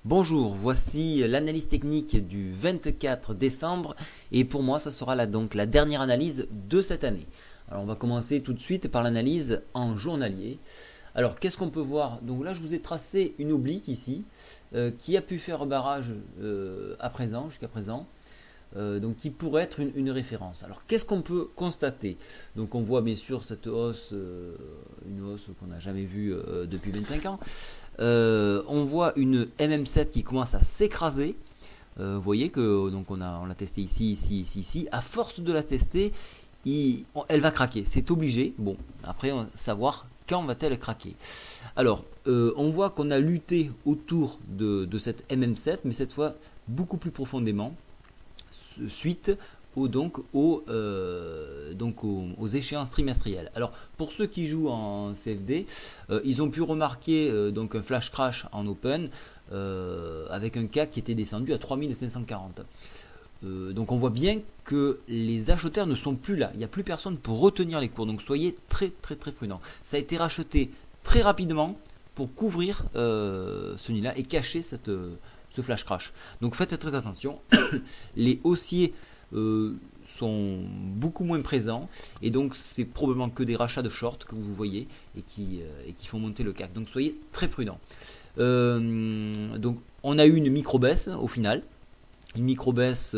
Bonjour, voici l'analyse technique du 24 décembre et pour moi ça sera donc la dernière analyse de cette année. Alors on va commencer tout de suite par l'analyse en journalier. Alors qu'est-ce qu'on peut voir? Donc là je vous ai tracé une oblique ici qui a pu faire barrage jusqu'à présent. Donc qui pourrait être une référence. Alors qu'est-ce qu'on peut constater? Donc on voit bien sûr cette hausse, une hausse qu'on n'a jamais vue depuis 25 ans. On voit une MM7 qui commence à s'écraser. Vous voyez que donc on l'a testé ici, ici, ici, ici. À force de la tester, elle va craquer. C'est obligé. Bon, après savoir quand va-t-elle craquer. Alors, on voit qu'on a lutté autour de cette MM7, mais cette fois beaucoup plus profondément suite aux échéances trimestrielles. Alors pour ceux qui jouent en CFD, ils ont pu remarquer donc un flash crash en open avec un CAC qui était descendu à 3540. Donc on voit bien que les acheteurs ne sont plus là, il n'y a plus personne pour retenir les cours, donc soyez très prudents. Ça a été racheté très rapidement pour couvrir ce nid là et cacher ce flash crash. Donc faites très attention. Les haussiers sont beaucoup moins présents et donc c'est probablement que des rachats de short que vous voyez et qui font monter le CAC. Donc soyez très prudents. Donc on a eu une micro baisse au final, une micro baisse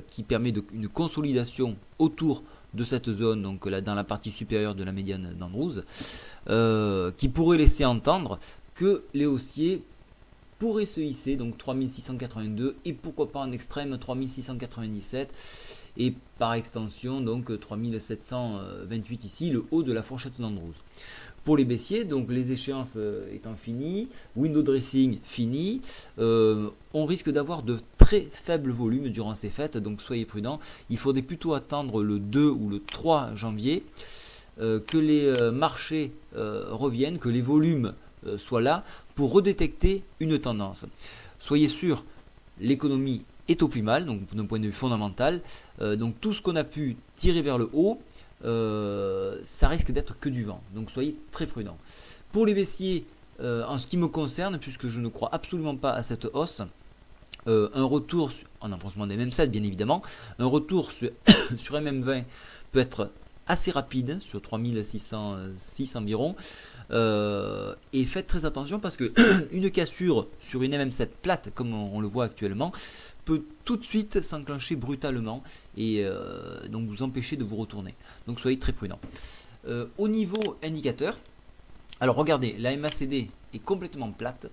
qui permet une consolidation autour de cette zone, donc là dans la partie supérieure de la médiane d'Andrews, qui pourrait laisser entendre que les haussiers pourrait se hisser, donc 3682 et pourquoi pas en extrême 3697 et par extension donc 3728 ici, le haut de la fourchette d'Andrews. Pour les baissiers, donc les échéances étant finies, window dressing fini, on risque d'avoir de très faibles volumes durant ces fêtes, donc soyez prudents. Il faudrait plutôt attendre le 2 ou le 3 janvier que les marchés reviennent, que les volumes soient là pour redétecter une tendance. Soyez sûr, l'économie est au plus mal, donc d'un point de vue fondamental. Donc tout ce qu'on a pu tirer vers le haut, ça risque d'être que du vent. Donc soyez très prudents. Pour les baissiers, en ce qui me concerne, puisque je ne crois absolument pas à cette hausse, un retour en avancement des MM7 bien évidemment, un retour sur, sur MM20 peut être assez rapide sur 3606 environ, et faites très attention parce que une cassure sur une MM7 plate comme on le voit actuellement peut tout de suite s'enclencher brutalement et donc vous empêcher de vous retourner, donc soyez très prudents. Au niveau indicateur, alors regardez, la MACD est complètement plate,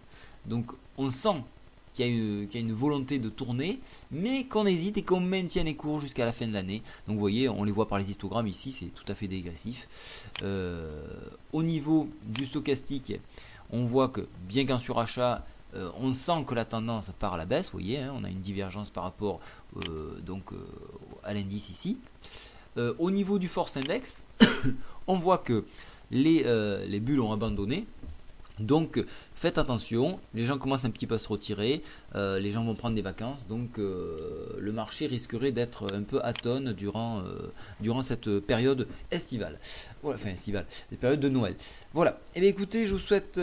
donc on sent qu'il y a une volonté de tourner, mais qu'on hésite et qu'on maintient les cours jusqu'à la fin de l'année. Donc vous voyez, on les voit par les histogrammes ici, c'est tout à fait dégressif. Au niveau du stochastique, on voit que bien qu'en surachat, on sent que la tendance part à la baisse, vous voyez, hein, on a une divergence par rapport à l'indice ici. Au niveau du force index, on voit que les bulles ont abandonné. Donc faites attention, les gens commencent un petit peu à se retirer, les gens vont prendre des vacances, donc le marché risquerait d'être un peu atone durant cette période estivale. Voilà, enfin estivale, des périodes de Noël. Voilà, et bien écoutez, je vous souhaite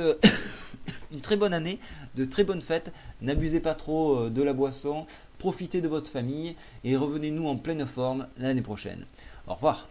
une très bonne année, de très bonnes fêtes, n'abusez pas trop de la boisson, profitez de votre famille et revenez-nous en pleine forme l'année prochaine. Au revoir.